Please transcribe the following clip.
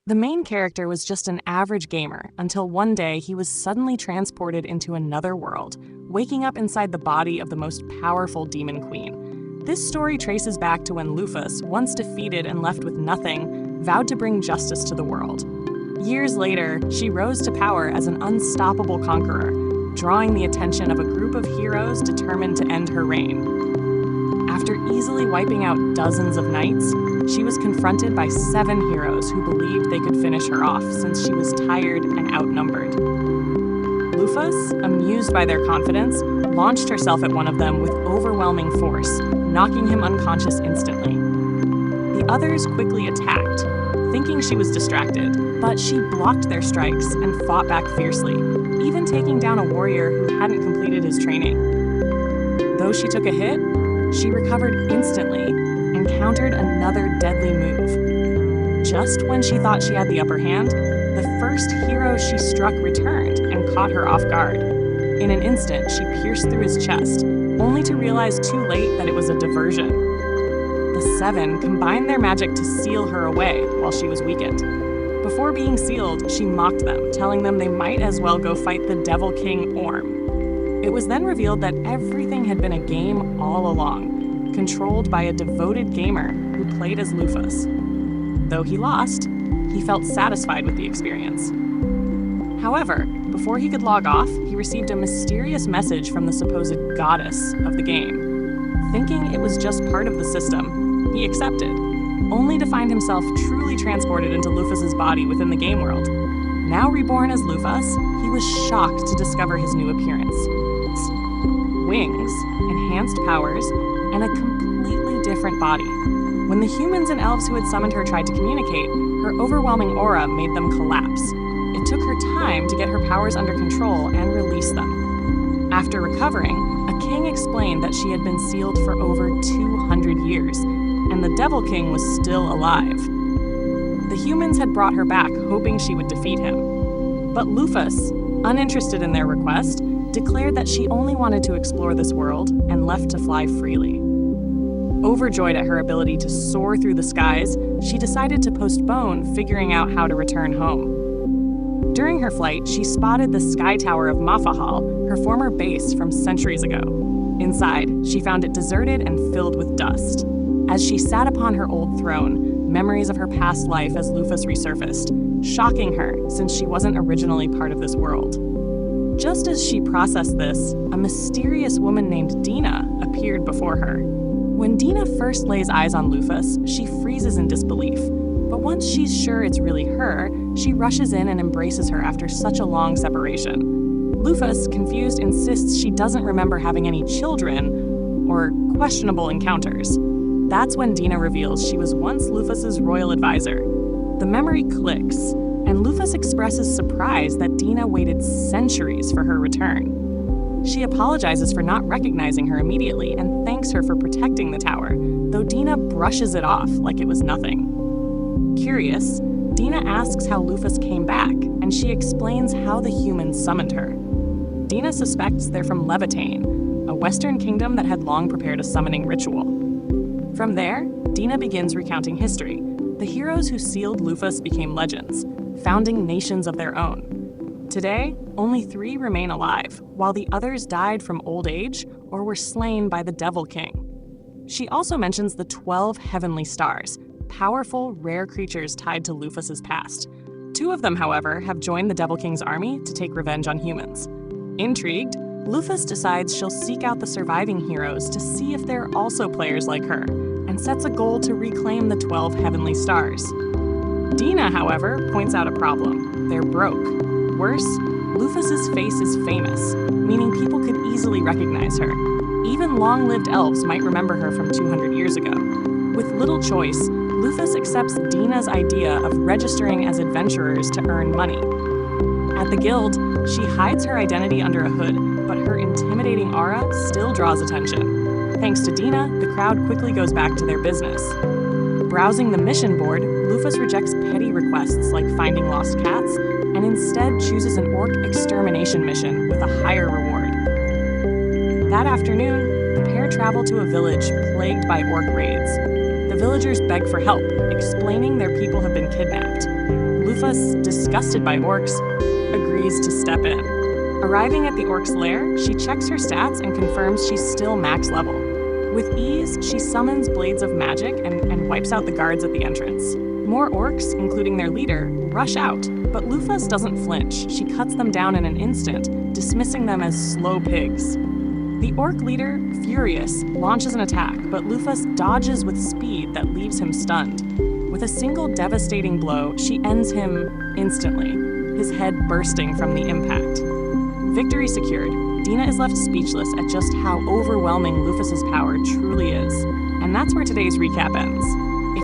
The main character was just an average gamer until one day he was suddenly transported into another world, waking up inside the body of the most powerful Demon Queen. This story traces back to when Luffas, once defeated and left with nothing, vowed to bring justice to the world. Years later, she rose to power as an unstoppable conqueror, drawing the attention of a group of heroes determined to end her reign. After easily wiping out dozens of knights, she was confronted by 7 heroes who believed they could finish her off since she was tired and outnumbered. Luffas, amused by their confidence, launched herself at one of them with overwhelming force, knocking him unconscious instantly. The others quickly attacked, thinking she was distracted, but she blocked their strikes and fought back fiercely, even taking down a warrior who hadn't completed his training. Though she took a hit, she recovered instantly and countered another deadly move. Just when she thought she had the upper hand, the first hero she struck returned and caught her off guard. In an instant, she pierced through his chest, only to realize too late that it was a diversion. The 7 combined their magic to seal her away while she was weakened. Before being sealed, she mocked them, telling them they might as well go fight the Devil King Orm. It was then revealed that everything had been a game all along, controlled by a devoted gamer who played as Luffas. Though he lost, he felt satisfied with the experience. However, before he could log off, he received a mysterious message from the supposed goddess of the game. Thinking it was just part of the system, he accepted, only to find himself truly transported into Luffas' body within the game world. Now reborn as Luffas, he was shocked to discover his new appearance. Wings, enhanced powers, and a completely different body. When the humans and elves who had summoned her tried to communicate, her overwhelming aura made them collapse. It took her time to get her powers under control and release them. After recovering, a king explained that she had been sealed for over 200 years, and the Devil King was still alive. The humans had brought her back, hoping she would defeat him. But Luffas, uninterested in their request, declared that she only wanted to explore this world and left to fly freely. Overjoyed at her ability to soar through the skies, she decided to postpone figuring out how to return home. During her flight, she spotted the Sky Tower of Mafahal, her former base from centuries ago. Inside, she found it deserted and filled with dust. As she sat upon her old throne, memories of her past life as Luffas resurfaced, shocking her since she wasn't originally part of this world. Just as she processed this, a mysterious woman named Dina appeared before her. When Dina first lays eyes on Luffas, she freezes in disbelief. But once she's sure it's really her, she rushes in and embraces her after such a long separation. Luffas, confused, insists she doesn't remember having any children or questionable encounters. That's when Dina reveals she was once Luffas' royal advisor. The memory clicks, and Luffas expresses surprise that Dina waited centuries for her return. She apologizes for not recognizing her immediately and thanks her for protecting the tower, though Dina brushes it off like it was nothing. Curious, Dina asks how Luffas came back, and she explains how the humans summoned her. Dina suspects they're from Levitane, a western kingdom that had long prepared a summoning ritual. From there, Dina begins recounting history. The heroes who sealed Luffas became legends, founding nations of their own. Today, only 3 remain alive, while the others died from old age or were slain by the Devil King. She also mentions the 12 heavenly stars, powerful, rare creatures tied to Luffas' past. 2 of them, however, have joined the Devil King's army to take revenge on humans. Intrigued, Luffas decides she'll seek out the surviving heroes to see if they're also players like her, and sets a goal to reclaim the 12 heavenly stars. Dina, however, points out a problem. They're broke. Worse, Luffas' face is famous, meaning people could easily recognize her. Even long-lived elves might remember her from 200 years ago. With little choice, Luffas accepts Dina's idea of registering as adventurers to earn money. At the guild, she hides her identity under a hood, but her intimidating aura still draws attention. Thanks to Dina, the crowd quickly goes back to their business. Browsing the mission board, Luffas rejects petty requests like finding lost cats, and instead chooses an orc extermination mission with a higher reward. That afternoon, the pair travel to a village plagued by orc raids. The villagers beg for help, explaining their people have been kidnapped. Luffas, disgusted by orcs, agrees to step in. Arriving at the orc's lair, she checks her stats and confirms she's still max level. With ease, she summons blades of magic and wipes out the guards at the entrance. More orcs, including their leader, rush out, but Luffas doesn't flinch. She cuts them down in an instant, dismissing them as slow pigs. The orc leader, furious, launches an attack, but Luffas dodges with speed that leaves him stunned. With a single devastating blow, she ends him instantly, his head bursting from the impact. Victory secured, Dina is left speechless at just how overwhelming Luffas's power truly is. And that's where today's recap ends.